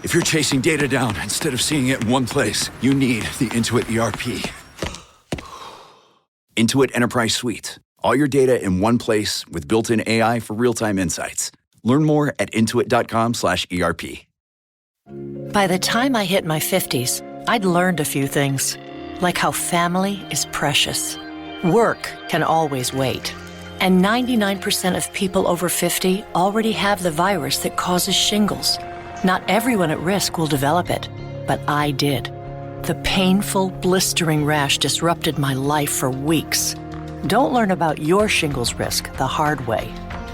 If you're chasing data down instead of seeing it in one place, you need the Intuit ERP. Intuit Enterprise Suite. All your data in one place with built-in AI for real-time insights. Learn more at intuit.com/ERP. By the time I hit my 50s, I'd learned a few things, like how family is precious. Work can always wait. And 99% of people over 50 already have the virus that causes shingles. Not everyone at risk will develop it, but I did. The painful, blistering rash disrupted my life for weeks. Don't learn about your shingles risk the hard way.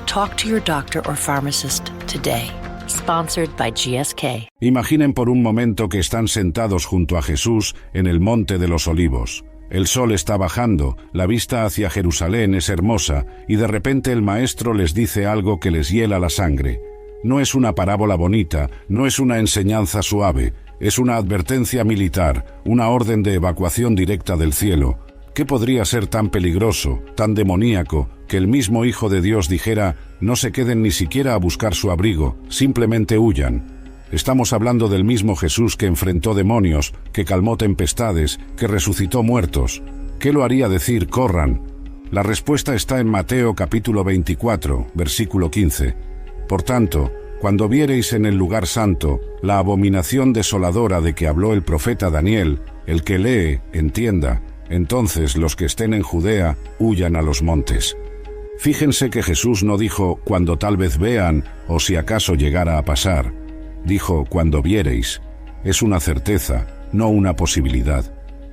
Talk to your doctor or pharmacist today. Sponsored by GSK. Imaginen por un momento que están sentados junto a Jesús en el Monte de los Olivos. El sol está bajando, la vista hacia Jerusalén es hermosa, y de repente el maestro les dice algo que les hiela la sangre. No es una parábola bonita, no es una enseñanza suave, es una advertencia militar, una orden de evacuación directa del cielo. ¿Qué podría ser tan peligroso, tan demoníaco, que el mismo Hijo de Dios dijera, no se queden ni siquiera a buscar su abrigo, simplemente huyan? Estamos hablando del mismo Jesús que enfrentó demonios, que calmó tempestades, que resucitó muertos. ¿Qué lo haría decir, corran? La respuesta está en Mateo capítulo 24, versículo 15. Por tanto, cuando viereis en el lugar santo la abominación desoladora de que habló el profeta Daniel, el que lee, entienda, entonces los que estén en Judea huyan a los montes. Fíjense que Jesús no dijo cuando tal vez vean o si acaso llegara a pasar. Dijo cuando viereis. Es una certeza, no una posibilidad.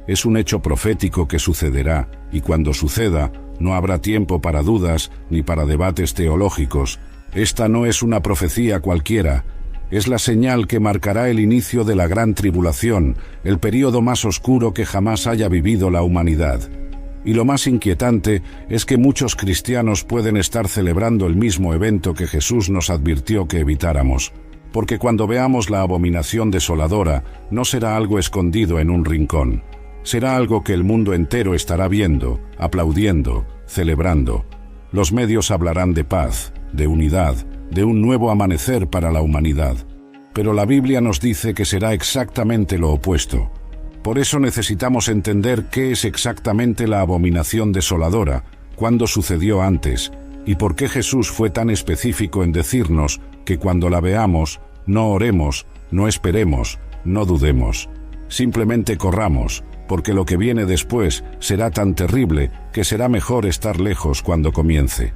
Es un hecho profético que sucederá, y cuando suceda, no habrá tiempo para dudas ni para debates teológicos. Esta no es una profecía cualquiera. Es la señal que marcará el inicio de la gran tribulación, el período más oscuro que jamás haya vivido la humanidad. Y lo más inquietante es que muchos cristianos pueden estar celebrando el mismo evento que Jesús nos advirtió que evitáramos. Porque cuando veamos la abominación desoladora, no será algo escondido en un rincón. Será algo que el mundo entero estará viendo, aplaudiendo, celebrando. Los medios hablarán de paz, de unidad, de un nuevo amanecer para la humanidad. Pero la Biblia nos dice que será exactamente lo opuesto. Por eso necesitamos entender qué es exactamente la abominación desoladora, cuándo sucedió antes, y por qué Jesús fue tan específico en decirnos que cuando la veamos, no oremos, no esperemos, no dudemos. Simplemente corramos, porque lo que viene después será tan terrible que será mejor estar lejos cuando comience.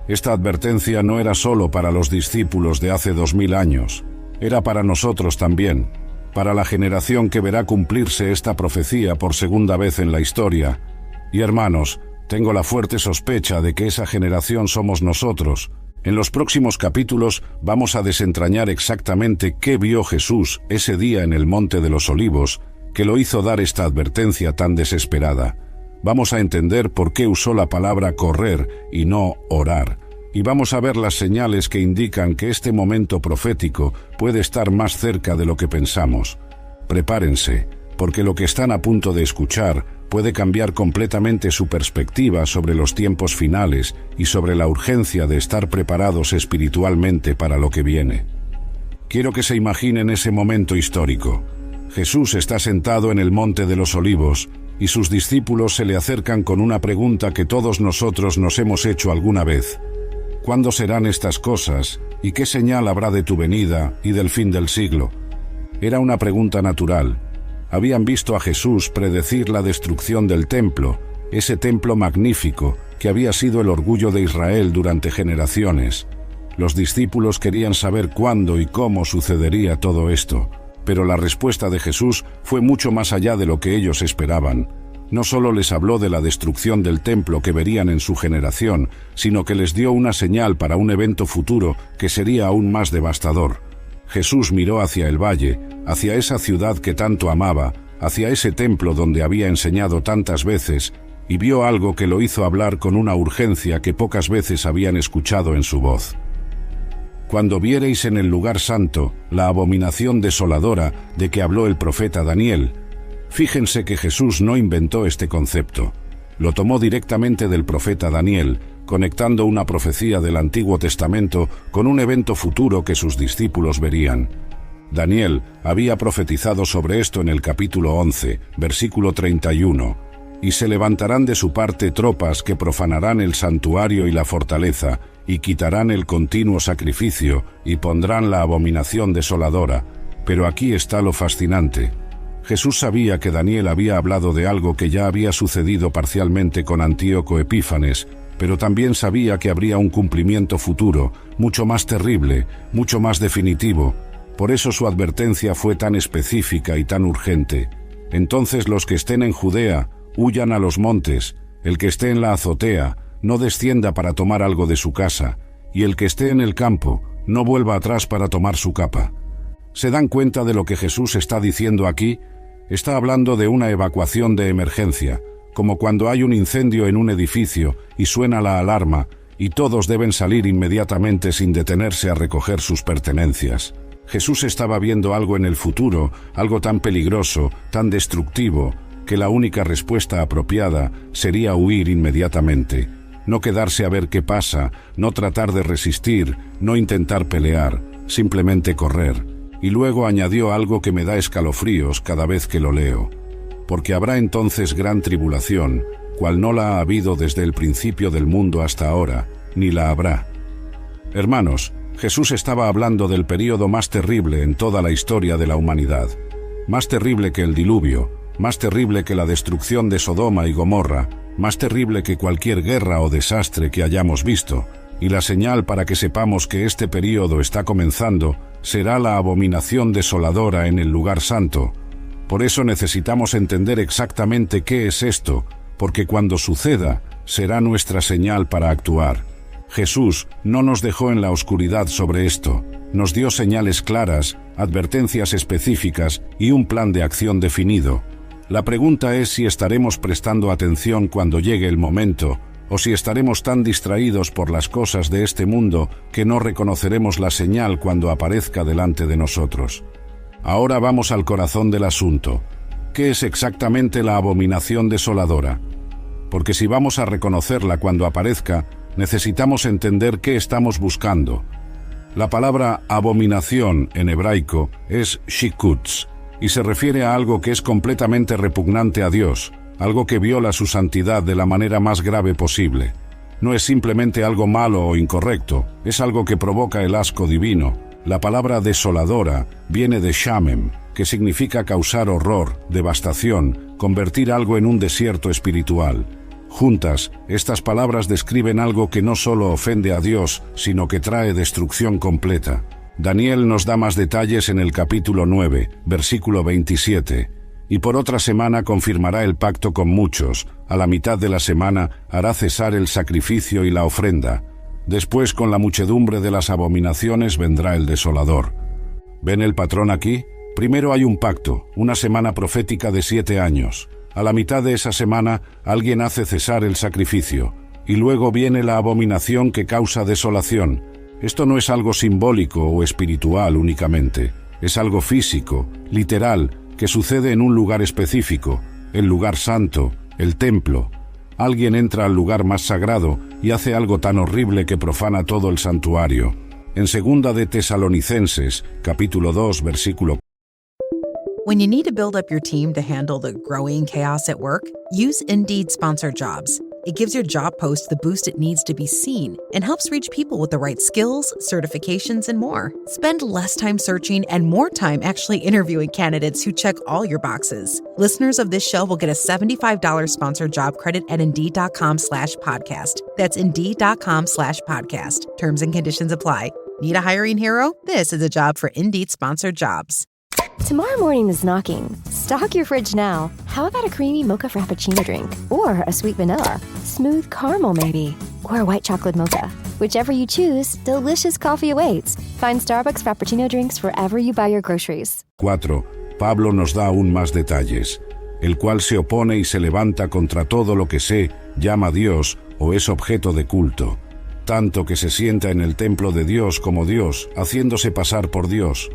Esta advertencia no era solo para los discípulos de hace 2000 años, era para nosotros también, para la generación que verá cumplirse esta profecía por segunda vez en la historia. Y hermanos, tengo la fuerte sospecha de que esa generación somos nosotros. En los próximos capítulos vamos a desentrañar exactamente qué vio Jesús ese día en el Monte de los Olivos, que lo hizo dar esta advertencia tan desesperada. Vamos a entender por qué usó la palabra correr y no orar. Y vamos a ver las señales que indican que este momento profético puede estar más cerca de lo que pensamos. Prepárense, porque lo que están a punto de escuchar puede cambiar completamente su perspectiva sobre los tiempos finales y sobre la urgencia de estar preparados espiritualmente para lo que viene. Quiero que se imaginen ese momento histórico. Jesús está sentado en el Monte de los Olivos, y sus discípulos se le acercan con una pregunta que todos nosotros nos hemos hecho alguna vez. ¿Cuándo serán estas cosas? ¿Y qué señal habrá de tu venida y del fin del siglo? Era una pregunta natural. Habían visto a Jesús predecir la destrucción del templo, ese templo magnífico que había sido el orgullo de Israel durante generaciones. Los discípulos querían saber cuándo y cómo sucedería todo esto. Pero la respuesta de Jesús fue mucho más allá de lo que ellos esperaban. No solo les habló de la destrucción del templo que verían en su generación, sino que les dio una señal para un evento futuro que sería aún más devastador. Jesús miró hacia el valle, hacia esa ciudad que tanto amaba, hacia ese templo donde había enseñado tantas veces, y vio algo que lo hizo hablar con una urgencia que pocas veces habían escuchado en su voz. Cuando viereis en el lugar santo la abominación desoladora de que habló el profeta Daniel. Fíjense que Jesús no inventó este concepto. Lo tomó directamente del profeta Daniel, conectando una profecía del Antiguo Testamento con un evento futuro que sus discípulos verían. Daniel había profetizado sobre esto en el capítulo 11, versículo 31. Y se levantarán de su parte tropas que profanarán el santuario y la fortaleza, y quitarán el continuo sacrificio, y pondrán la abominación desoladora. Pero aquí está lo fascinante. Jesús sabía que Daniel había hablado de algo que ya había sucedido parcialmente con Antíoco Epífanes, pero también sabía que habría un cumplimiento futuro, mucho más terrible, mucho más definitivo. Por eso su advertencia fue tan específica y tan urgente. Entonces los que estén en Judea, huyan a los montes, el que esté en la azotea, no descienda para tomar algo de su casa, y el que esté en el campo, no vuelva atrás para tomar su capa. ¿Se dan cuenta de lo que Jesús está diciendo aquí? Está hablando de una evacuación de emergencia, como cuando hay un incendio en un edificio y suena la alarma, y todos deben salir inmediatamente sin detenerse a recoger sus pertenencias. Jesús estaba viendo algo en el futuro, algo tan peligroso, tan destructivo, que la única respuesta apropiada sería huir inmediatamente. No quedarse a ver qué pasa, no tratar de resistir, no intentar pelear, simplemente correr. Y luego añadió algo que me da escalofríos cada vez que lo leo. Porque habrá entonces gran tribulación, cual no la ha habido desde el principio del mundo hasta ahora, ni la habrá. Hermanos, Jesús estaba hablando del período más terrible en toda la historia de la humanidad. Más terrible que el diluvio, más terrible que la destrucción de Sodoma y Gomorra, más terrible que cualquier guerra o desastre que hayamos visto, y la señal para que sepamos que este período está comenzando será la abominación desoladora en el lugar santo. Por eso necesitamos entender exactamente qué es esto, porque cuando suceda, será nuestra señal para actuar. Jesús no nos dejó en la oscuridad sobre esto, nos dio señales claras, advertencias específicas y un plan de acción definido. La pregunta es si estaremos prestando atención cuando llegue el momento, o si estaremos tan distraídos por las cosas de este mundo que no reconoceremos la señal cuando aparezca delante de nosotros. Ahora vamos al corazón del asunto. ¿Qué es exactamente la abominación desoladora? Porque si vamos a reconocerla cuando aparezca, necesitamos entender qué estamos buscando. La palabra abominación en hebraico es shikutz, y se refiere a algo que es completamente repugnante a Dios, algo que viola su santidad de la manera más grave posible. No es simplemente algo malo o incorrecto, es algo que provoca el asco divino. La palabra desoladora viene de shamem, que significa causar horror, devastación, convertir algo en un desierto espiritual. Juntas, estas palabras describen algo que no solo ofende a Dios, sino que trae destrucción completa. Daniel nos da más detalles en el capítulo 9, versículo 27. Y por otra semana confirmará el pacto con muchos, a la mitad de la semana hará cesar el sacrificio y la ofrenda. Después con la muchedumbre de las abominaciones vendrá el desolador. ¿Ven el patrón aquí? Primero hay un pacto, una semana profética de 7 años. A la mitad de esa semana alguien hace cesar el sacrificio, y luego viene la abominación que causa desolación. Esto no es algo simbólico o espiritual únicamente, es algo físico, literal, que sucede en un lugar específico, el lugar santo, el templo. Alguien entra al lugar más sagrado y hace algo tan horrible que profana todo el santuario. En 2 de Tesalonicenses, capítulo 2, versículo. When you need to build up your team to handle the growing chaos at work, use Indeed Sponsored Jobs. It gives your job post the boost it needs to be seen and helps reach people with the right skills, certifications, and more. Spend less time searching and more time actually interviewing candidates who check all your boxes. Listeners of this show will get a $75 sponsored job credit at Indeed.com/podcast. That's Indeed.com/podcast. Terms and conditions apply. Need a hiring hero? This is a job for Indeed Sponsored Jobs. Tomorrow morning is knocking. Stock your fridge now. How about a creamy mocha frappuccino drink? Or a sweet vanilla? Smooth caramel maybe? Or a white chocolate mocha? Whichever you choose, delicious coffee awaits. Find Starbucks Frappuccino drinks wherever you buy your groceries. 4. Pablo nos da aún más detalles. El cual se opone y se levanta contra todo lo que se llama Dios o es objeto de culto. Tanto que se sienta en el templo de Dios como Dios, haciéndose pasar por Dios.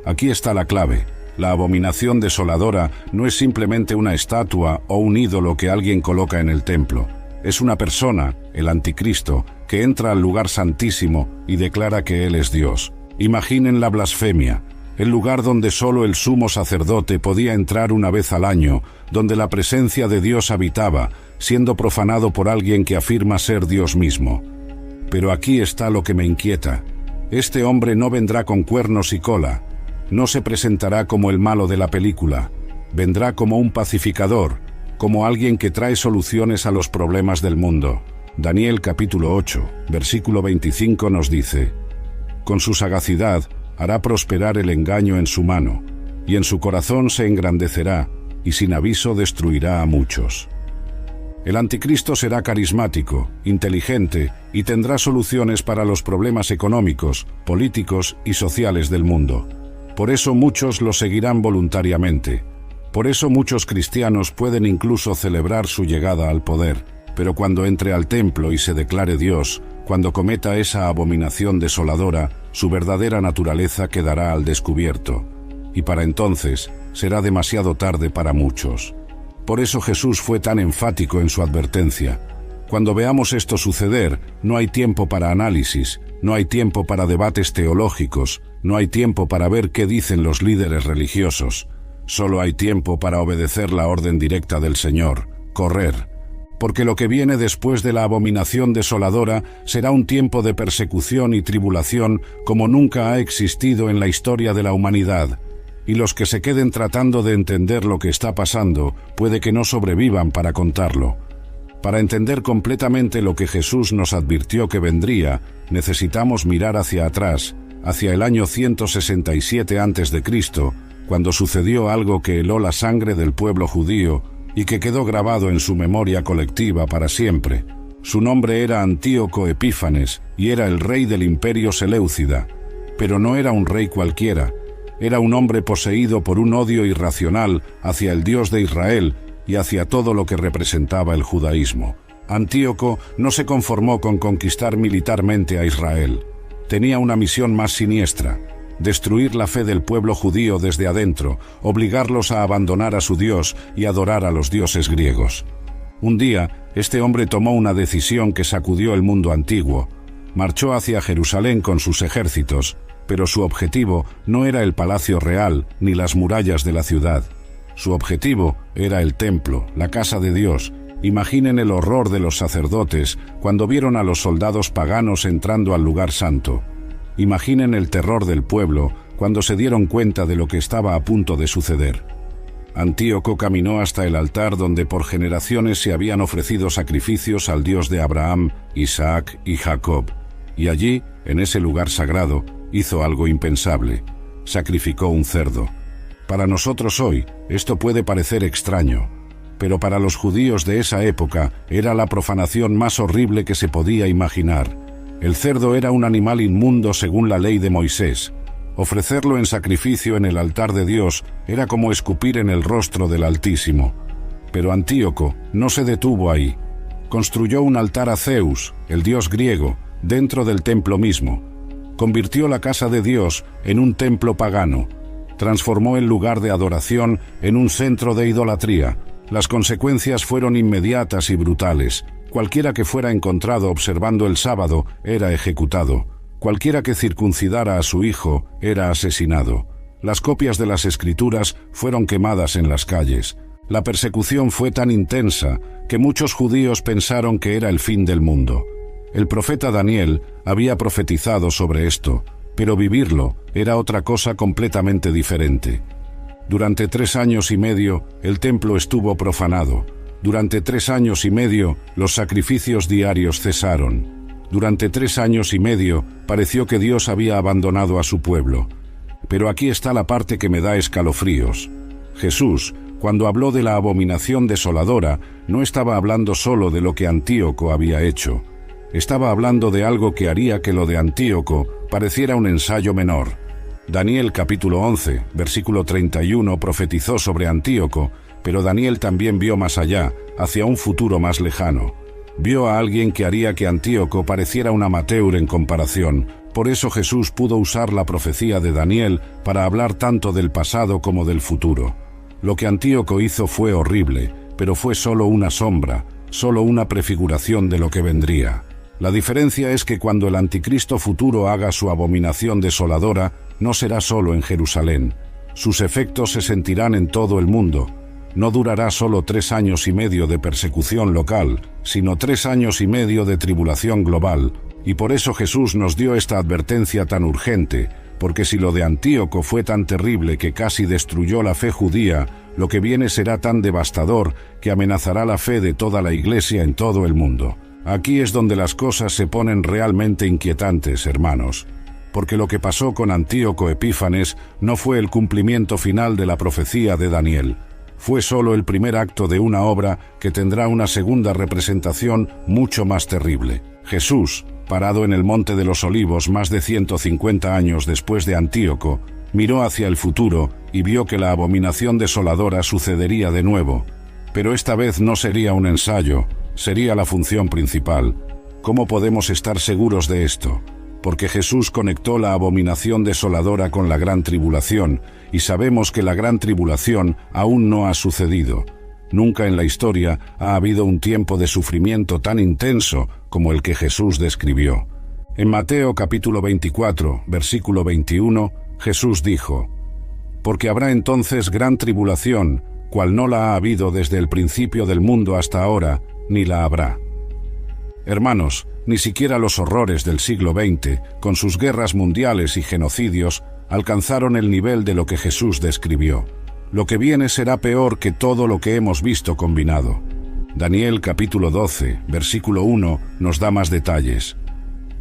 Aquí está la clave. La abominación desoladora no es simplemente una estatua o un ídolo que alguien coloca en el templo. Es una persona, el anticristo, que entra al lugar santísimo y declara que él es Dios. Imaginen la blasfemia. el lugar donde solo el sumo sacerdote podía entrar una vez al año, donde la presencia de Dios habitaba, siendo profanado por alguien que afirma ser Dios mismo. Pero aquí está lo que me inquieta. Este hombre no vendrá con cuernos y cola, no se presentará como el malo de la película, vendrá como un pacificador, como alguien que trae soluciones a los problemas del mundo. Daniel capítulo 8, versículo 25 nos dice: con su sagacidad hará prosperar el engaño en su mano, y en su corazón se engrandecerá, y sin aviso destruirá a muchos. El anticristo será carismático, inteligente, y tendrá soluciones para los problemas económicos, políticos y sociales del mundo. Por eso muchos lo seguirán voluntariamente. Por eso muchos cristianos pueden incluso celebrar su llegada al poder. Pero cuando entre al templo y se declare Dios, cuando cometa esa abominación desoladora, su verdadera naturaleza quedará al descubierto. Y para entonces será demasiado tarde para muchos. Por eso Jesús fue tan enfático en su advertencia. Cuando veamos esto suceder, no hay tiempo para análisis, no hay tiempo para debates teológicos, no hay tiempo para ver qué dicen los líderes religiosos. Solo hay tiempo para obedecer la orden directa del Señor: correr. Porque lo que viene después de la abominación desoladora será un tiempo de persecución y tribulación como nunca ha existido en la historia de la humanidad. Y los que se queden tratando de entender lo que está pasando, puede que no sobrevivan para contarlo. Para entender completamente lo que Jesús nos advirtió que vendría, necesitamos mirar hacia atrás, hacia el año 167 a.C., cuando sucedió algo que heló la sangre del pueblo judío y que quedó grabado en su memoria colectiva para siempre. Su nombre era Antíoco Epífanes y era el rey del imperio seleucida. Pero no era un rey cualquiera. Era un hombre poseído por un odio irracional hacia el Dios de Israel y hacia todo lo que representaba el judaísmo. Antíoco no se conformó con conquistar militarmente a Israel. Tenía una misión más siniestra: destruir la fe del pueblo judío desde adentro, obligarlos a abandonar a su Dios y adorar a los dioses griegos. Un día, este hombre tomó una decisión que sacudió el mundo antiguo. Marchó hacia Jerusalén con sus ejércitos, pero su objetivo no era el palacio real ni las murallas de la ciudad. Su objetivo era el templo, la casa de Dios. Imaginen el horror de los sacerdotes cuando vieron a los soldados paganos entrando al lugar santo. Imaginen el terror del pueblo cuando se dieron cuenta de lo que estaba a punto de suceder. Antíoco caminó hasta el altar donde por generaciones se habían ofrecido sacrificios al Dios de Abraham, Isaac y Jacob. Y allí, en ese lugar sagrado, hizo algo impensable: sacrificó un cerdo. Para nosotros hoy, esto puede parecer extraño, pero para los judíos de esa época era la profanación más horrible que se podía imaginar. El cerdo era un animal inmundo según la ley de Moisés. Ofrecerlo en sacrificio en el altar de Dios era como escupir en el rostro del Altísimo. Pero Antíoco no se detuvo ahí. Construyó un altar a Zeus, el dios griego, dentro del templo mismo. Convirtió la casa de Dios en un templo pagano. Transformó el lugar de adoración en un centro de idolatría. Las consecuencias fueron inmediatas y brutales. Cualquiera que fuera encontrado observando el sábado era ejecutado. Cualquiera que circuncidara a su hijo era asesinado. Las copias de las Escrituras fueron quemadas en las calles. La persecución fue tan intensa que muchos judíos pensaron que era el fin del mundo. El profeta Daniel había profetizado sobre esto, pero vivirlo era otra cosa completamente diferente. Durante 3 años y medio, el templo estuvo profanado. Durante 3 años y medio, los sacrificios diarios cesaron. Durante 3 años y medio, pareció que Dios había abandonado a su pueblo. Pero aquí está la parte que me da escalofríos. Jesús, cuando habló de la abominación desoladora, no estaba hablando solo de lo que Antíoco había hecho. Estaba hablando de algo que haría que lo de Antíoco pareciera un ensayo menor. Daniel capítulo 11, versículo 31 profetizó sobre Antíoco, pero Daniel también vio más allá, hacia un futuro más lejano. Vio a alguien que haría que Antíoco pareciera un amateur en comparación. Por eso Jesús pudo usar la profecía de Daniel para hablar tanto del pasado como del futuro. Lo que Antíoco hizo fue horrible, pero fue solo una sombra, solo una prefiguración de lo que vendría. La diferencia es que cuando el anticristo futuro haga su abominación desoladora, no será solo en Jerusalén. Sus efectos se sentirán en todo el mundo. No durará solo 3 años y medio de persecución local, sino 3 años y medio de tribulación global. Y por eso Jesús nos dio esta advertencia tan urgente, porque si lo de Antíoco fue tan terrible que casi destruyó la fe judía, lo que viene será tan devastador que amenazará la fe de toda la Iglesia en todo el mundo. Aquí es donde las cosas se ponen realmente inquietantes, hermanos, porque lo que pasó con Antíoco Epífanes no fue el cumplimiento final de la profecía de Daniel. Fue solo el primer acto de una obra que tendrá una segunda representación mucho más terrible. Jesús, parado en el Monte de los Olivos más de 150 años después de Antíoco, miró hacia el futuro y vio que la abominación desoladora sucedería de nuevo. Pero esta vez no sería un ensayo, sería la función principal. ¿Cómo podemos estar seguros de esto? Porque Jesús conectó la abominación desoladora con la gran tribulación, y sabemos que la gran tribulación aún no ha sucedido. Nunca en la historia ha habido un tiempo de sufrimiento tan intenso como el que Jesús describió. En Mateo capítulo 24, versículo 21, Jesús dijo: «Porque habrá entonces gran tribulación, cual no la ha habido desde el principio del mundo hasta ahora, ni la habrá». Hermanos, ni siquiera los horrores del siglo XX, con sus guerras mundiales y genocidios, alcanzaron el nivel de lo que Jesús describió. Lo que viene será peor que todo lo que hemos visto combinado. Daniel capítulo 12, versículo 1, nos da más detalles.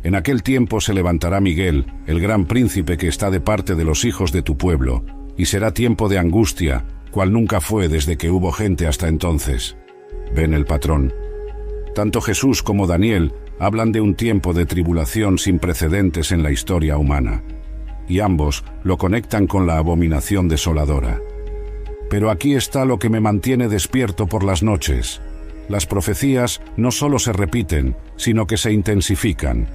«En aquel tiempo se levantará Miguel, el gran príncipe que está de parte de los hijos de tu pueblo, y será tiempo de angustia, cual nunca fue desde que hubo gente hasta entonces». ¿Ven el patrón? Tanto Jesús como Daniel hablan de un tiempo de tribulación sin precedentes en la historia humana, y ambos lo conectan con la abominación desoladora. Pero aquí está lo que me mantiene despierto por las noches. Las profecías no solo se repiten, sino que se intensifican.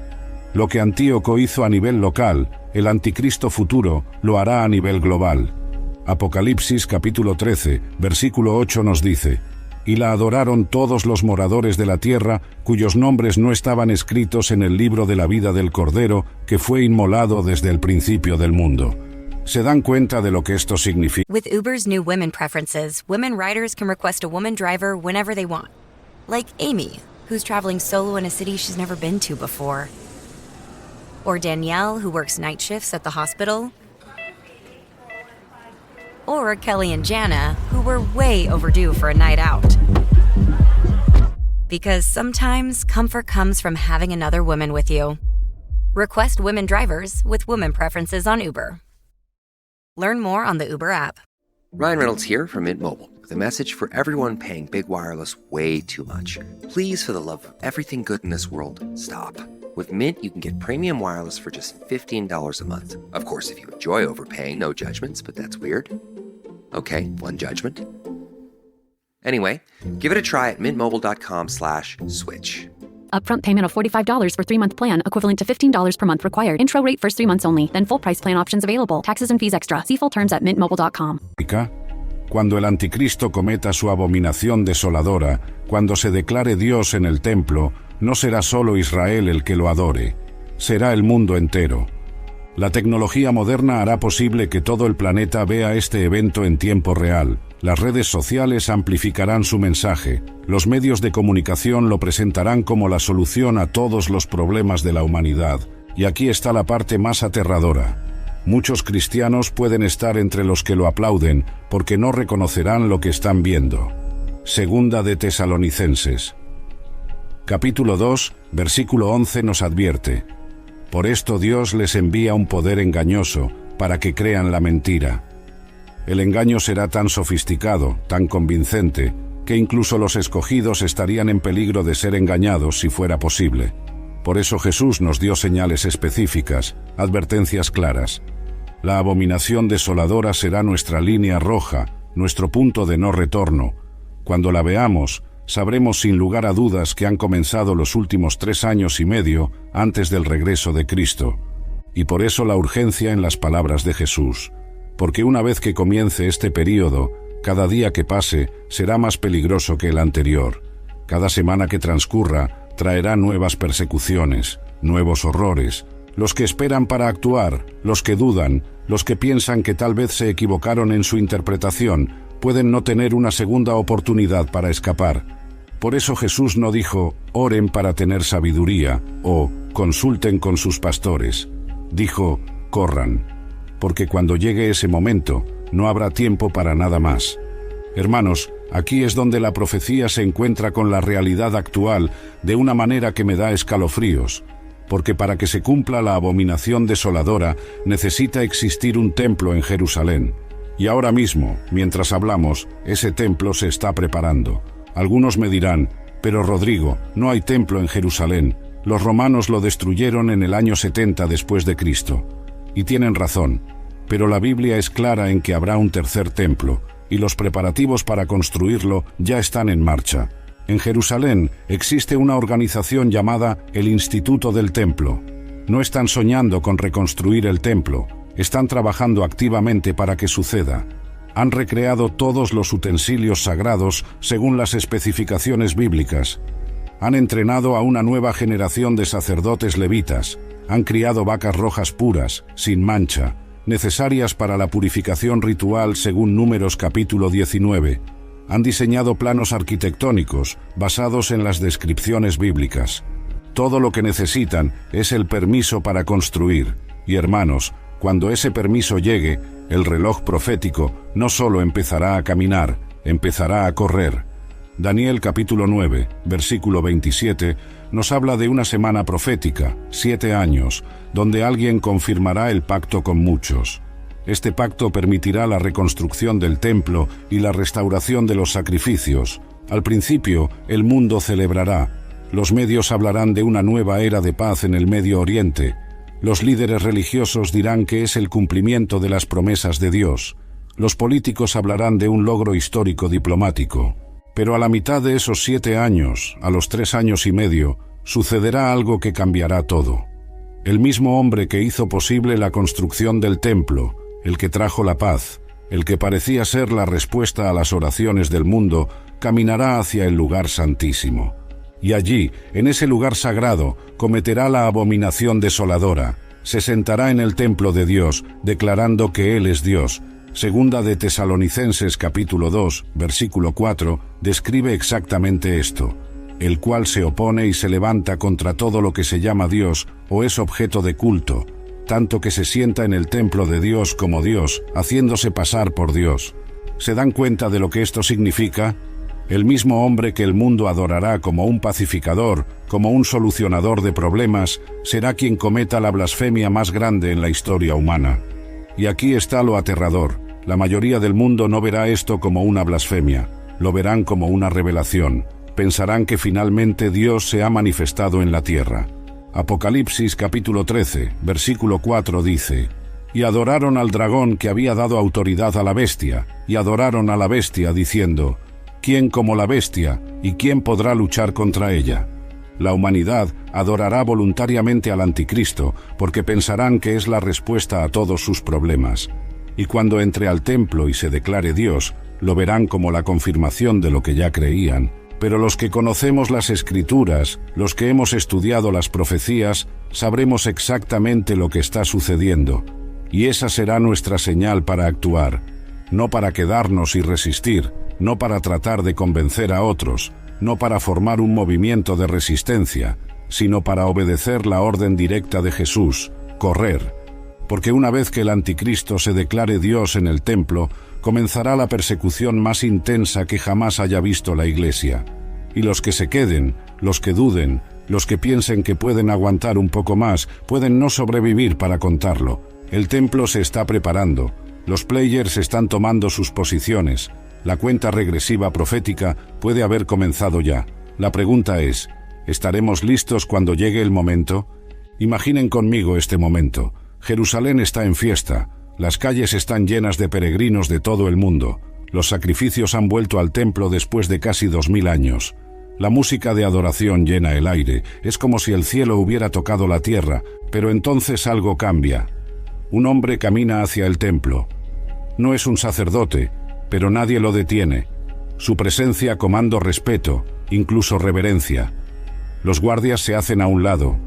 Lo que Antíoco hizo a nivel local, el anticristo futuro lo hará a nivel global. Apocalipsis capítulo 13, versículo 8 nos dice: «Y la adoraron todos los moradores de la tierra, cuyos nombres no estaban escritos en el libro de la vida del Cordero, que fue inmolado desde el principio del mundo». ¿Se dan cuenta de lo que esto significa? With Uber's new women preferences, women riders can request a woman driver whenever they want. Like Amy, who's traveling solo in a city she's never been to before. Or Danielle, who works night shifts at the hospital. Or Kelly and Jana, who were way overdue for a night out. Because sometimes comfort comes from having another woman with you. Request women drivers with women preferences on Uber. Learn more on the Uber app. Ryan Reynolds here from Mint Mobile with a message for everyone paying big wireless way too much. Please, for the love of everything good in this world, stop. With Mint, you can get premium wireless for just $15 a month. Of course, if you enjoy overpaying, no judgments, but that's weird. Okay, one judgment. Anyway, give it a try at mintmobile.com/switch. Upfront payment of $45 for 3-month plan, equivalent to $15 per month required. Intro rate first 3 months only, then full price plan options available. Taxes and fees extra. See full terms at mintmobile.com. Cuando el anticristo cometa su abominación desoladora, cuando se declare Dios en el templo, no será solo Israel el que lo adore, será el mundo entero. La tecnología moderna hará posible que todo el planeta vea este evento en tiempo real. Las redes sociales amplificarán su mensaje. Los medios de comunicación lo presentarán como la solución a todos los problemas de la humanidad. Y aquí está la parte más aterradora. Muchos cristianos pueden estar entre los que lo aplauden porque no reconocerán lo que están viendo. Segunda de Tesalonicenses. Capítulo 2, versículo 11 nos advierte: «Por esto Dios les envía un poder engañoso, para que crean la mentira». El engaño será tan sofisticado, tan convincente, que incluso los escogidos estarían en peligro de ser engañados si fuera posible. Por eso Jesús nos dio señales específicas, advertencias claras. La abominación desoladora será nuestra línea roja, nuestro punto de no retorno. Cuando la veamos, sabremos sin lugar a dudas que han comenzado los últimos 3 años y medio antes del regreso de Cristo. Y por eso la urgencia en las palabras de Jesús. Porque una vez que comience este período, cada día que pase será más peligroso que el anterior. Cada semana que transcurra traerá nuevas persecuciones, nuevos horrores, los que esperan para actuar, los que dudan, los que piensan que tal vez se equivocaron en su interpretación, pueden no tener una segunda oportunidad para escapar. Por eso Jesús no dijo, oren para tener sabiduría, o consulten con sus pastores. Dijo, corran, porque cuando llegue ese momento, no habrá tiempo para nada más. Hermanos, aquí es donde la profecía se encuentra con la realidad actual de una manera que me da escalofríos, porque para que se cumpla la abominación desoladora necesita existir un templo en Jerusalén. Y ahora mismo, mientras hablamos, ese templo se está preparando. Algunos me dirán, pero Rodrigo, no hay templo en Jerusalén. Los romanos lo destruyeron en el año 70 después de Cristo. Y tienen razón, pero la Biblia es clara en que habrá un tercer templo, y los preparativos para construirlo ya están en marcha. En Jerusalén existe una organización llamada el Instituto del Templo. No están soñando con reconstruir el templo, están trabajando activamente para que suceda. Han recreado todos los utensilios sagrados según las especificaciones bíblicas. Han entrenado a una nueva generación de sacerdotes levitas. Han criado vacas rojas puras, sin mancha, necesarias para la purificación ritual según Números capítulo 19. Han diseñado planos arquitectónicos basados en las descripciones bíblicas. Todo lo que necesitan es el permiso para construir. Y hermanos, cuando ese permiso llegue, el reloj profético no solo empezará a caminar, empezará a correr. Daniel capítulo 9, versículo 27, nos habla de una semana profética, 7 años, donde alguien confirmará el pacto con muchos. Este pacto permitirá la reconstrucción del templo y la restauración de los sacrificios. Al principio, el mundo celebrará. Los medios hablarán de una nueva era de paz en el Medio Oriente. Los líderes religiosos dirán que es el cumplimiento de las promesas de Dios. Los políticos hablarán de un logro histórico diplomático. Pero a la mitad de esos 7 años, a los 3 años y medio, sucederá algo que cambiará todo. El mismo hombre que hizo posible la construcción del templo, el que trajo la paz, el que parecía ser la respuesta a las oraciones del mundo, caminará hacia el lugar santísimo. Y allí, en ese lugar sagrado, cometerá la abominación desoladora. Se sentará en el templo de Dios, declarando que Él es Dios. Segunda de Tesalonicenses capítulo 2, versículo 4, describe exactamente esto. El cual se opone y se levanta contra todo lo que se llama Dios o es objeto de culto, tanto que se sienta en el templo de Dios como Dios, haciéndose pasar por Dios. ¿Se dan cuenta de lo que esto significa? El mismo hombre que el mundo adorará como un pacificador, como un solucionador de problemas, será quien cometa la blasfemia más grande en la historia humana. Y aquí está lo aterrador. La mayoría del mundo no verá esto como una blasfemia, lo verán como una revelación. Pensarán que finalmente Dios se ha manifestado en la tierra. Apocalipsis capítulo 13, versículo 4 dice: Y adoraron al dragón que había dado autoridad a la bestia, y adoraron a la bestia diciendo: ¿Quién como la bestia, y quién podrá luchar contra ella? La humanidad adorará voluntariamente al anticristo, porque pensarán que es la respuesta a todos sus problemas. Y cuando entre al templo y se declare Dios, lo verán como la confirmación de lo que ya creían. Pero los que conocemos las Escrituras, los que hemos estudiado las profecías, sabremos exactamente lo que está sucediendo. Y esa será nuestra señal para actuar, no para quedarnos y resistir, no para tratar de convencer a otros, no para formar un movimiento de resistencia, sino para obedecer la orden directa de Jesús, correr. Porque una vez que el anticristo se declare Dios en el templo, comenzará la persecución más intensa que jamás haya visto la Iglesia. Y los que se queden, los que duden, los que piensen que pueden aguantar un poco más, pueden no sobrevivir para contarlo. El templo se está preparando, los players están tomando sus posiciones, la cuenta regresiva profética puede haber comenzado ya. La pregunta es, ¿estaremos listos cuando llegue el momento? Imaginen conmigo este momento. Jerusalén está en fiesta, las calles están llenas de peregrinos de todo el mundo, los sacrificios han vuelto al templo después de casi 2000 años. La música de adoración llena el aire, es como si el cielo hubiera tocado la tierra, pero entonces algo cambia. Un hombre camina hacia el templo. No es un sacerdote, pero nadie lo detiene. Su presencia comanda respeto, incluso reverencia. Los guardias se hacen a un lado.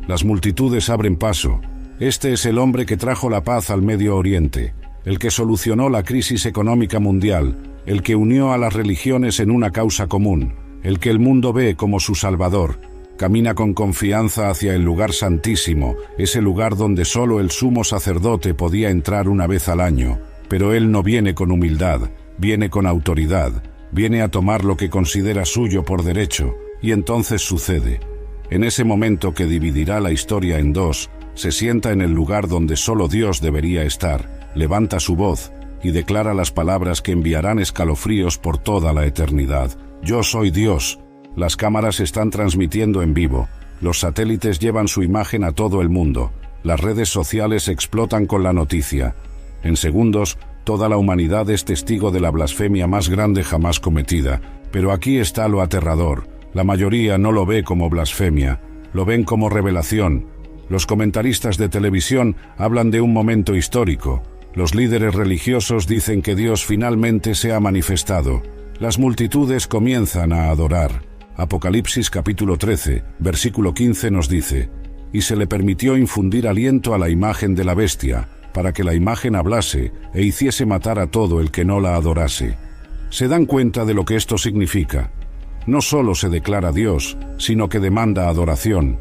Las multitudes abren paso. Este es el hombre que trajo la paz al Medio Oriente, el que solucionó la crisis económica mundial, el que unió a las religiones en una causa común, el que el mundo ve como su Salvador. Camina con confianza hacia el lugar santísimo, ese lugar donde solo el sumo sacerdote podía entrar una vez al año. Pero él no viene con humildad, viene con autoridad, viene a tomar lo que considera suyo por derecho, y entonces sucede. En ese momento que dividirá la historia en dos, se sienta en el lugar donde solo Dios debería estar, levanta su voz y declara las palabras que enviarán escalofríos por toda la eternidad. Yo soy Dios. Las cámaras están transmitiendo en vivo. Los satélites llevan su imagen a todo el mundo. Las redes sociales explotan con la noticia. En segundos, toda la humanidad es testigo de la blasfemia más grande jamás cometida. Pero aquí está lo aterrador. La mayoría no lo ve como blasfemia, lo ven como revelación. Los comentaristas de televisión hablan de un momento histórico. Los líderes religiosos dicen que Dios finalmente se ha manifestado. Las multitudes comienzan a adorar. Apocalipsis capítulo 13, versículo 15 nos dice: «Y se le permitió infundir aliento a la imagen de la bestia, para que la imagen hablase e hiciese matar a todo el que no la adorase». ¿Se dan cuenta de lo que esto significa? No solo se declara Dios, sino que demanda adoración,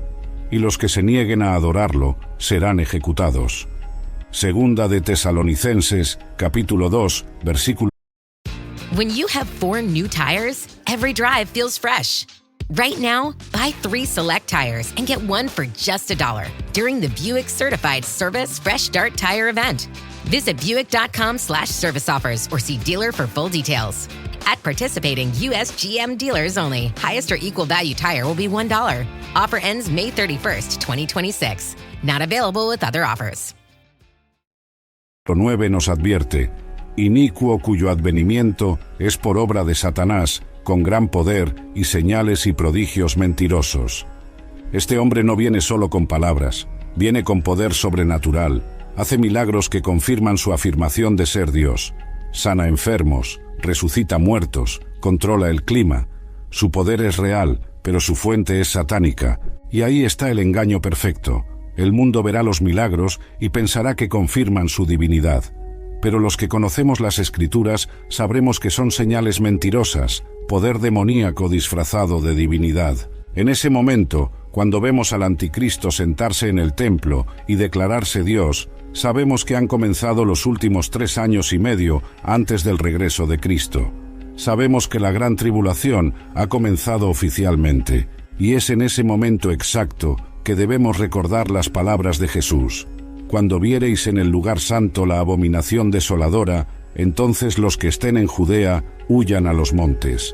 y los que se nieguen a adorarlo serán ejecutados. Segunda de Tesalonicenses, capítulo 2, versículo. When you have 4 new tires, every drive feels fresh. Right now, buy 3 Select tires and get 1 for just $1 during the Buick Certified Service Fresh Start Tire event. Visit Buick.com/service offers or see dealer for full details. At participating U.S. GM dealers only, highest or equal value tire will be $1. Offer ends May 31st, 2026. Not available with other offers. 9 nos advierte: inicuo cuyo advenimiento es por obra de Satanás, con gran poder y señales y prodigios mentirosos. Este hombre no viene solo con palabras, viene con poder sobrenatural, hace milagros que confirman su afirmación de ser Dios, sana enfermos, resucita muertos, controla el clima. Su poder es real, pero su fuente es satánica, y ahí está el engaño perfecto. El mundo verá los milagros y pensará que confirman su divinidad. Pero los que conocemos las Escrituras sabremos que son señales mentirosas, poder demoníaco disfrazado de divinidad. En ese momento, cuando vemos al anticristo sentarse en el templo y declararse Dios, sabemos que han comenzado los últimos 3 años y medio antes del regreso de Cristo. Sabemos que la gran tribulación ha comenzado oficialmente, y es en ese momento exacto que debemos recordar las palabras de Jesús: «Cuando viereis en el lugar santo la abominación desoladora, entonces los que estén en Judea huyan a los montes».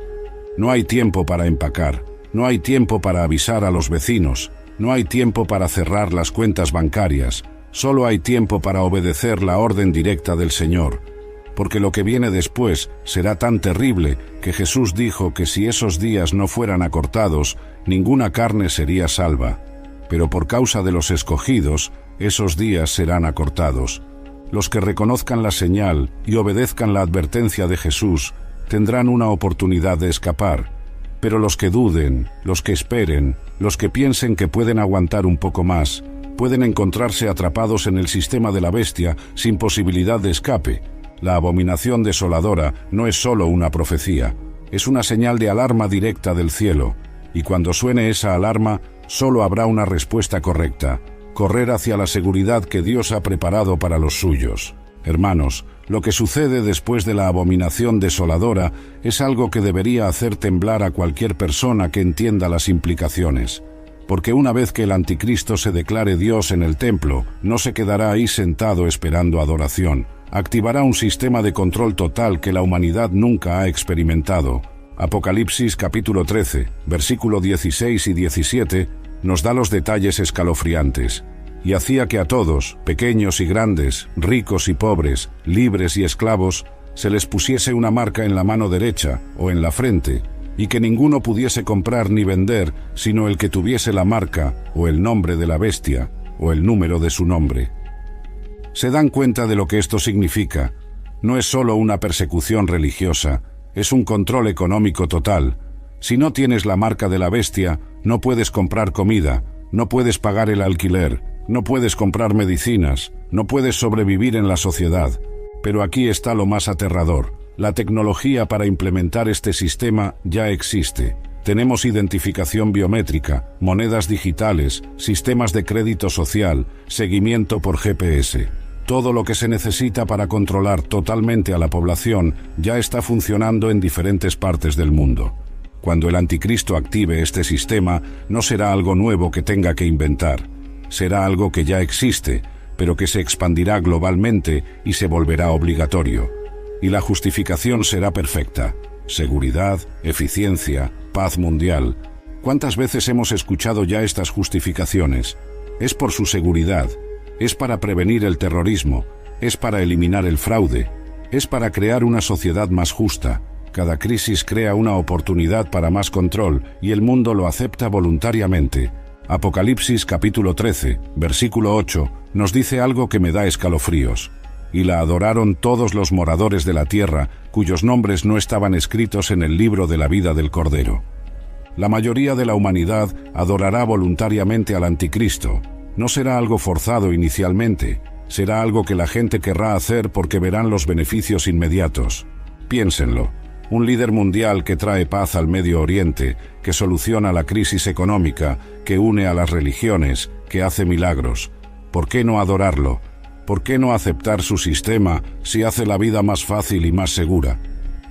No hay tiempo para empacar, no hay tiempo para avisar a los vecinos, no hay tiempo para cerrar las cuentas bancarias, solo hay tiempo para obedecer la orden directa del Señor, porque lo que viene después será tan terrible que Jesús dijo que si esos días no fueran acortados, ninguna carne sería salva. Pero por causa de los escogidos, esos días serán acortados. Los que reconozcan la señal y obedezcan la advertencia de Jesús tendrán una oportunidad de escapar. Pero los que duden, los que esperen, los que piensen que pueden aguantar un poco más, pueden encontrarse atrapados en el sistema de la bestia sin posibilidad de escape. La abominación desoladora no es solo una profecía, es una señal de alarma directa del cielo, y cuando suene esa alarma, solo habrá una respuesta correcta: correr hacia la seguridad que Dios ha preparado para los suyos. Hermanos, lo que sucede después de la abominación desoladora es algo que debería hacer temblar a cualquier persona que entienda las implicaciones. Porque una vez que el anticristo se declare Dios en el templo, no se quedará ahí sentado esperando adoración. Activará un sistema de control total que la humanidad nunca ha experimentado. Apocalipsis capítulo 13, versículo 16 y 17, nos da los detalles escalofriantes. Y hacía que a todos, pequeños y grandes, ricos y pobres, libres y esclavos, se les pusiese una marca en la mano derecha o en la frente, y que ninguno pudiese comprar ni vender sino el que tuviese la marca o el nombre de la bestia o el número de su nombre. ¿Se dan cuenta de lo que esto significa? No es solo una persecución religiosa, es un control económico total. Si no tienes la marca de la bestia, no puedes comprar comida, No puedes pagar el alquiler, no puedes comprar medicinas, no puedes sobrevivir en la sociedad. Pero aquí está lo más aterrador. La tecnología para implementar este sistema ya existe. Tenemos identificación biométrica, monedas digitales, sistemas de crédito social, seguimiento por GPS. Todo lo que se necesita para controlar totalmente a la población ya está funcionando en diferentes partes del mundo. Cuando el anticristo active este sistema, no será algo nuevo que tenga que inventar. Será algo que ya existe, pero que se expandirá globalmente y se volverá obligatorio. Y la justificación será perfecta. Seguridad, eficiencia, paz mundial. ¿Cuántas veces hemos escuchado ya estas justificaciones? Es por su seguridad, es para prevenir el terrorismo, es para eliminar el fraude, es para crear una sociedad más justa. Cada crisis crea una oportunidad para más control y el mundo lo acepta voluntariamente. Apocalipsis capítulo 13, versículo 8, nos dice algo que me da escalofríos. Y la adoraron todos los moradores de la tierra, cuyos nombres no estaban escritos en el libro de la vida del Cordero. La mayoría de la humanidad adorará voluntariamente al anticristo. No será algo forzado inicialmente, será algo que la gente querrá hacer porque verán los beneficios inmediatos. Piénsenlo. Un líder mundial que trae paz al Medio Oriente, que soluciona la crisis económica, que une a las religiones, que hace milagros. ¿Por qué no adorarlo? ¿Por qué no aceptar su sistema si hace la vida más fácil y más segura?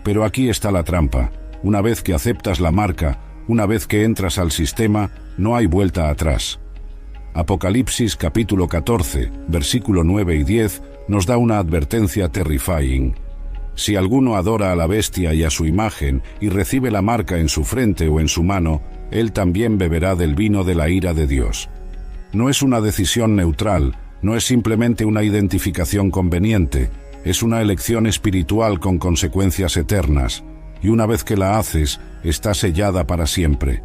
Pero aquí está la trampa. Una vez que aceptas la marca, una vez que entras al sistema, no hay vuelta atrás. Apocalipsis capítulo 14, versículo 9 y 10 nos da una advertencia terrifying. Si alguno adora a la bestia y a su imagen y recibe la marca en su frente o en su mano, él también beberá del vino de la ira de Dios. No es una decisión neutral, no es simplemente una identificación conveniente, es una elección espiritual con consecuencias eternas, y una vez que la haces, está sellada para siempre.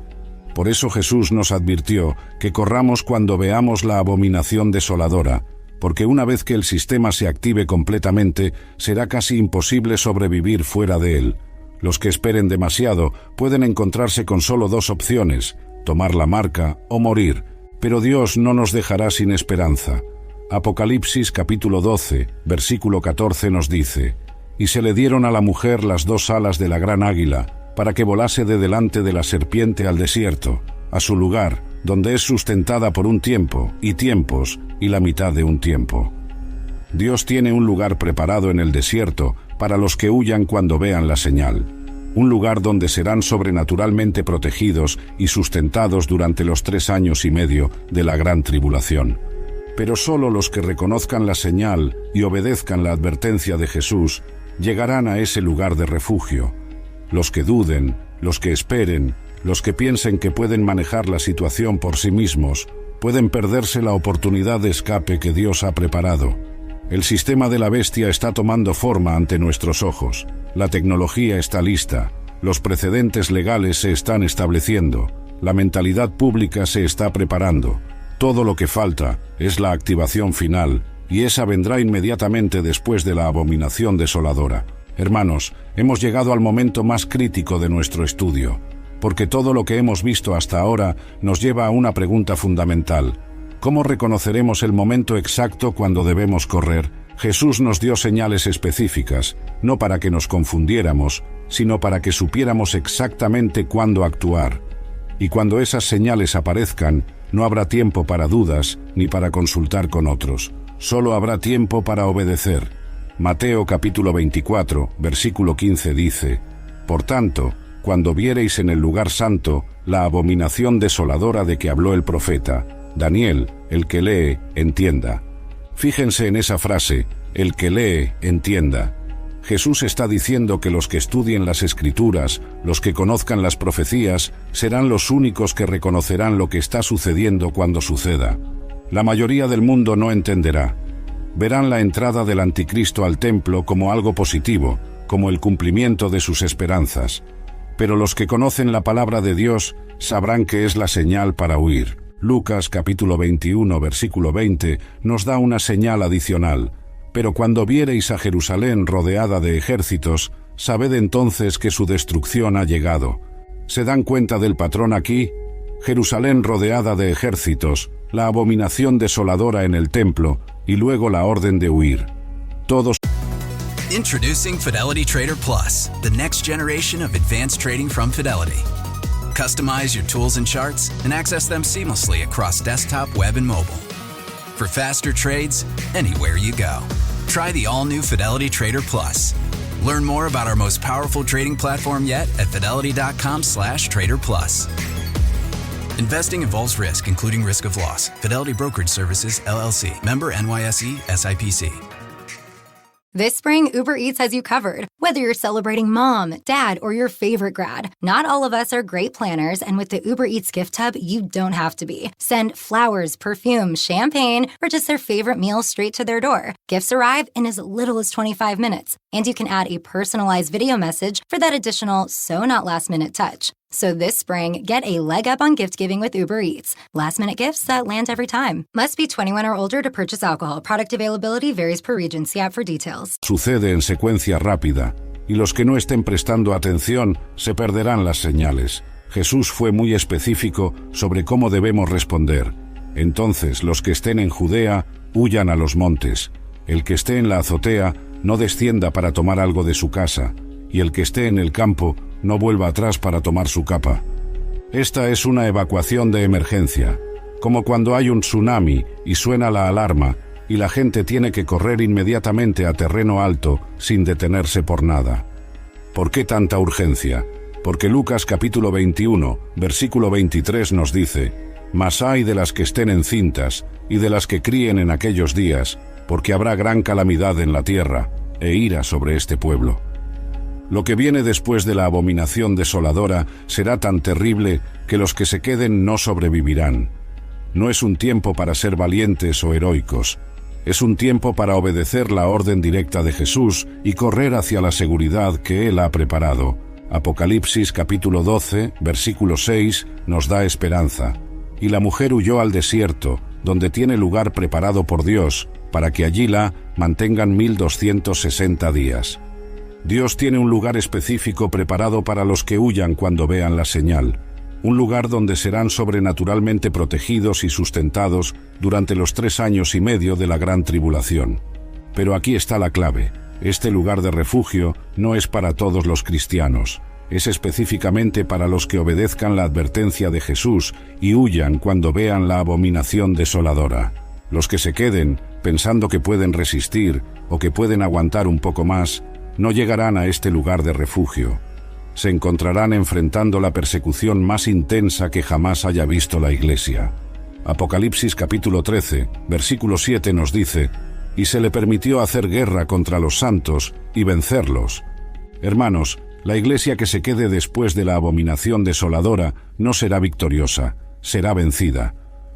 Por eso Jesús nos advirtió que corramos cuando veamos la abominación desoladora, porque una vez que el sistema se active completamente, será casi imposible sobrevivir fuera de él. Los que esperen demasiado pueden encontrarse con solo dos opciones, tomar la marca o morir, pero Dios no nos dejará sin esperanza. Apocalipsis capítulo 12, versículo 14 nos dice: «Y se le dieron a la mujer las dos alas de la gran águila, para que volase de delante de la serpiente al desierto, a su lugar, donde es sustentada por un tiempo, y tiempos, y la mitad de un tiempo». Dios tiene un lugar preparado en el desierto para los que huyan cuando vean la señal. Un lugar donde serán sobrenaturalmente protegidos y sustentados durante los 3 años y medio de la gran tribulación. Pero solo los que reconozcan la señal y obedezcan la advertencia de Jesús llegarán a ese lugar de refugio. Los que duden, los que esperen, los que piensen que pueden manejar la situación por sí mismos, pueden perderse la oportunidad de escape que Dios ha preparado. El sistema de la bestia está tomando forma ante nuestros ojos. La tecnología está lista. Los precedentes legales se están estableciendo. La mentalidad pública se está preparando. Todo lo que falta es la activación final, y esa vendrá inmediatamente después de la abominación desoladora. Hermanos, hemos llegado al momento más crítico de nuestro estudio, porque todo lo que hemos visto hasta ahora nos lleva a una pregunta fundamental. ¿Cómo reconoceremos el momento exacto cuando debemos correr? Jesús nos dio señales específicas, no para que nos confundiéramos, sino para que supiéramos exactamente cuándo actuar. Y cuando esas señales aparezcan, no habrá tiempo para dudas ni para consultar con otros. Solo habrá tiempo para obedecer. Mateo capítulo 24, versículo 15 dice: «Por tanto, cuando viereis en el lugar santo la abominación desoladora de que habló el profeta, Daniel, el que lee, entienda». Fíjense en esa frase, el que lee, entienda. Jesús está diciendo que los que estudien las Escrituras, los que conozcan las profecías, serán los únicos que reconocerán lo que está sucediendo cuando suceda. La mayoría del mundo no entenderá. Verán la entrada del anticristo al templo como algo positivo, como el cumplimiento de sus esperanzas. Pero los que conocen la palabra de Dios sabrán que es la señal para huir. Lucas capítulo 21, versículo 20 nos da una señal adicional. «Pero cuando viereis a Jerusalén rodeada de ejércitos, sabed entonces que su destrucción ha llegado». ¿Se dan cuenta del patrón aquí? Jerusalén rodeada de ejércitos, la abominación desoladora en el templo y luego la orden de huir. Todos. Introducing Fidelity Trader Plus, the next generation of advanced trading from Fidelity. Customize your tools and charts and access them seamlessly across desktop, web, and mobile. For faster trades, anywhere you go. Try the all-new Fidelity Trader Plus. Learn more about our most powerful trading platform yet at fidelity.com/Trader Plus. Investing involves risk, including risk of loss. Fidelity Brokerage Services, LLC. Member NYSE, SIPC. This spring, Uber Eats has you covered. Whether you're celebrating mom, dad, or your favorite grad, not all of us are great planners, and with the Uber Eats gift hub, you don't have to be. Send flowers, perfume, champagne, or just their favorite meal straight to their door. Gifts arrive in as little as 25 minutes, and you can add a personalized video message for that additional so-not-last-minute touch. So this spring, get a leg up on gift giving with Uber Eats. Last-minute gifts that land every time. Must be 21 or older to purchase alcohol. Product availability varies per region. See app for details. Sucede en secuencia rápida, y los que no estén prestando atención se perderán las señales. Jesús fue muy específico sobre cómo debemos responder. Entonces, los que estén en Judea, huyan a los montes. El que esté en la azotea, no descienda para tomar algo de su casa, y el que esté en el campo, no vuelva atrás para tomar su capa. Esta es una evacuación de emergencia, como cuando hay un tsunami y suena la alarma y la gente tiene que correr inmediatamente a terreno alto sin detenerse por nada. ¿Por qué tanta urgencia? Porque Lucas capítulo 21, versículo 23 nos dice: «Mas ay de las que estén encintas y de las que críen en aquellos días, porque habrá gran calamidad en la tierra e ira sobre este pueblo». Lo que viene después de la abominación desoladora será tan terrible que los que se queden no sobrevivirán. No es un tiempo para ser valientes o heroicos. Es un tiempo para obedecer la orden directa de Jesús y correr hacia la seguridad que Él ha preparado. Apocalipsis capítulo 12, versículo 6 nos da esperanza. Y la mujer huyó al desierto, donde tiene lugar preparado por Dios, para que allí la mantengan 1260 días. Dios tiene un lugar específico preparado para los que huyan cuando vean la señal, un lugar donde serán sobrenaturalmente protegidos y sustentados durante los 3 años y medio de la gran tribulación. Pero aquí está la clave: este lugar de refugio no es para todos los cristianos, es específicamente para los que obedezcan la advertencia de Jesús y huyan cuando vean la abominación desoladora. Los que se queden, pensando que pueden resistir o que pueden aguantar un poco más, no llegarán a este lugar de refugio. Se encontrarán enfrentando la persecución más intensa que jamás haya visto la Iglesia. Apocalipsis capítulo 13, versículo 7 nos dice: «Y se le permitió hacer guerra contra los santos y vencerlos». Hermanos, la Iglesia que se quede después de la abominación desoladora no será victoriosa, será vencida.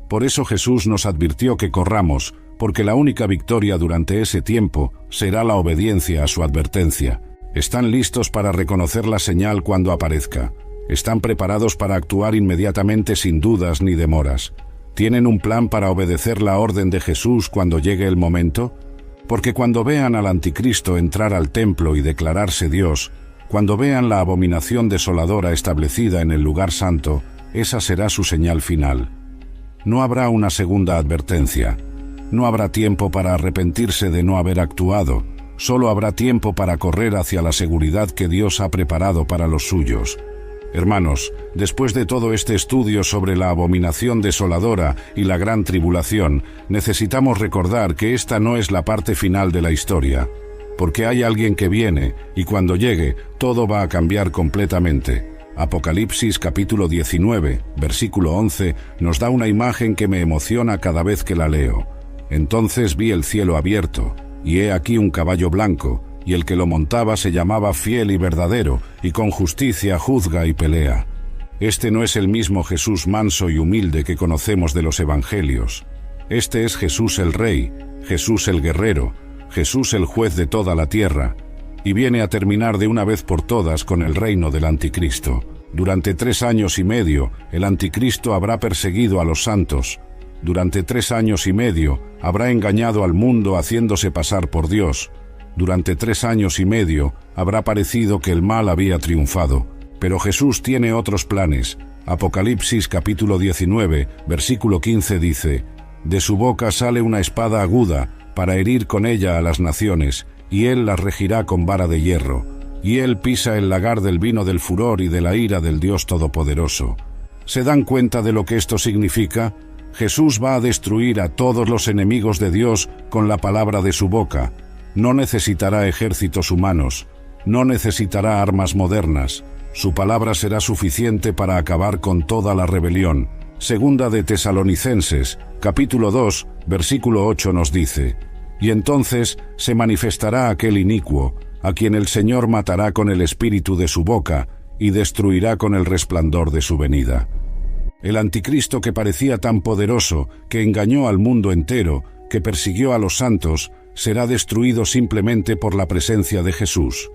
Por eso Jesús nos advirtió que corramos, porque la única victoria durante ese tiempo será la obediencia a su advertencia. Están listos para reconocer la señal cuando aparezca. Están preparados para actuar inmediatamente sin dudas ni demoras. ¿Tienen un plan para obedecer la orden de Jesús cuando llegue el momento? Porque cuando vean al anticristo entrar al templo y declararse Dios, cuando vean la abominación desoladora establecida en el lugar santo, esa será su señal final. No habrá una segunda advertencia. No habrá tiempo para arrepentirse de no haber actuado. Solo habrá tiempo para correr hacia la seguridad que Dios ha preparado para los suyos. Hermanos, después de todo este estudio sobre la abominación desoladora y la gran tribulación, necesitamos recordar que esta no es la parte final de la historia, porque hay alguien que viene, y cuando llegue, todo va a cambiar completamente. Apocalipsis capítulo 19, versículo 11, nos da una imagen que me emociona cada vez que la leo. Entonces vi el cielo abierto, y he aquí un caballo blanco, y el que lo montaba se llamaba Fiel y Verdadero, y con justicia juzga y pelea. Este no es el mismo Jesús manso y humilde que conocemos de los evangelios. Este es Jesús el Rey, Jesús el Guerrero, Jesús el Juez de toda la tierra, y viene a terminar de una vez por todas con el reino del anticristo. Durante 3 años y medio, el anticristo habrá perseguido a los santos. Durante 3 años y medio, habrá engañado al mundo haciéndose pasar por Dios. Durante 3 años y medio, habrá parecido que el mal había triunfado. Pero Jesús tiene otros planes, Apocalipsis capítulo 19, versículo 15 dice: «De su boca sale una espada aguda, para herir con ella a las naciones, y él las regirá con vara de hierro. Y él pisa el lagar del vino del furor y de la ira del Dios Todopoderoso». ¿Se dan cuenta de lo que esto significa? Jesús va a destruir a todos los enemigos de Dios con la palabra de su boca. No necesitará ejércitos humanos, no necesitará armas modernas. Su palabra será suficiente para acabar con toda la rebelión. Segunda de Tesalonicenses, capítulo 2, versículo 8 nos dice: «Y entonces se manifestará aquel inicuo, a quien el Señor matará con el espíritu de su boca, y destruirá con el resplandor de su venida». El anticristo, que parecía tan poderoso, que engañó al mundo entero, que persiguió a los santos, será destruido simplemente por la presencia de Jesús.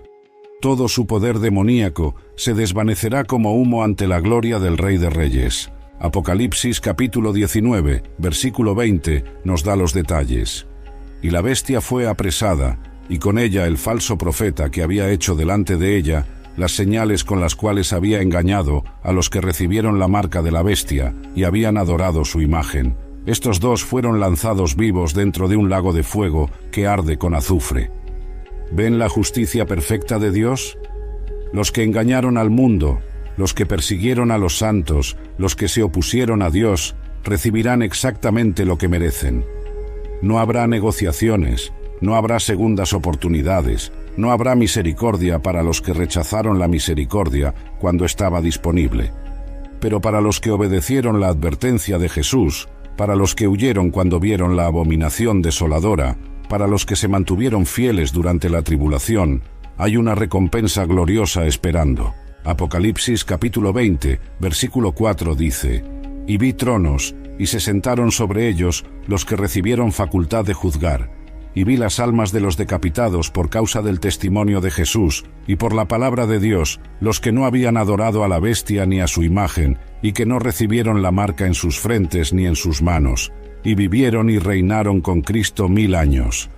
Todo su poder demoníaco se desvanecerá como humo ante la gloria del Rey de Reyes. Apocalipsis capítulo 19, versículo 20 nos da los detalles. «Y la bestia fue apresada, y con ella el falso profeta que había hecho delante de ella las señales con las cuales había engañado a los que recibieron la marca de la bestia y habían adorado su imagen. Estos dos fueron lanzados vivos dentro de un lago de fuego que arde con azufre». ¿Ven la justicia perfecta de Dios? Los que engañaron al mundo, los que persiguieron a los santos, los que se opusieron a Dios, recibirán exactamente lo que merecen. No habrá negociaciones, no habrá segundas oportunidades, no habrá misericordia para los que rechazaron la misericordia cuando estaba disponible. Pero para los que obedecieron la advertencia de Jesús, para los que huyeron cuando vieron la abominación desoladora, para los que se mantuvieron fieles durante la tribulación, hay una recompensa gloriosa esperando. Apocalipsis capítulo 20, versículo 4 dice: «Y vi tronos, y se sentaron sobre ellos los que recibieron facultad de juzgar. Y vi las almas de los decapitados por causa del testimonio de Jesús y por la palabra de Dios, los que no habían adorado a la bestia ni a su imagen, y que no recibieron la marca en sus frentes ni en sus manos. Y vivieron y reinaron con Cristo 1000 años.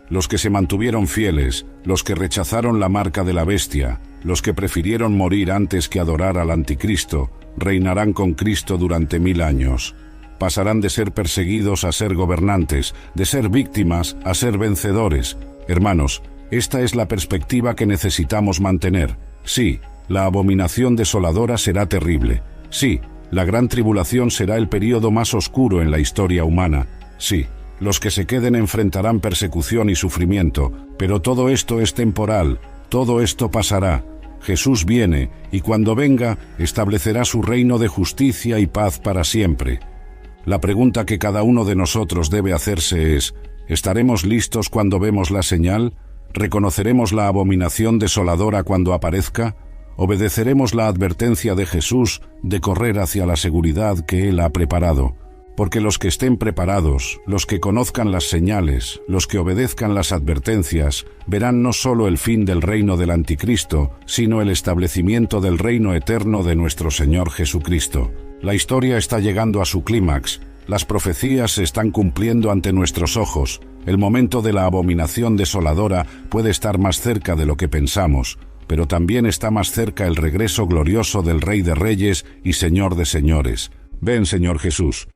Los que se mantuvieron fieles, los que rechazaron la marca de la bestia, los que prefirieron morir antes que adorar al anticristo, reinarán con Cristo durante 1000 años. Pasarán de ser perseguidos a ser gobernantes, de ser víctimas a ser vencedores. Hermanos, esta es la perspectiva que necesitamos mantener. Sí, la abominación desoladora será terrible. Sí, la gran tribulación será el período más oscuro en la historia humana. Sí, los que se queden enfrentarán persecución y sufrimiento, pero todo esto es temporal, todo esto pasará. Jesús viene, y cuando venga, establecerá su reino de justicia y paz para siempre. La pregunta que cada uno de nosotros debe hacerse es: ¿estaremos listos cuando vemos la señal? ¿Reconoceremos la abominación desoladora cuando aparezca? ¿Obedeceremos la advertencia de Jesús de correr hacia la seguridad que Él ha preparado? Porque los que estén preparados, los que conozcan las señales, los que obedezcan las advertencias, verán no solo el fin del reino del anticristo, sino el establecimiento del reino eterno de nuestro Señor Jesucristo. La historia está llegando a su clímax. Las profecías se están cumpliendo ante nuestros ojos. El momento de la abominación desoladora puede estar más cerca de lo que pensamos, pero también está más cerca el regreso glorioso del Rey de Reyes y Señor de Señores. Ven, Señor Jesús.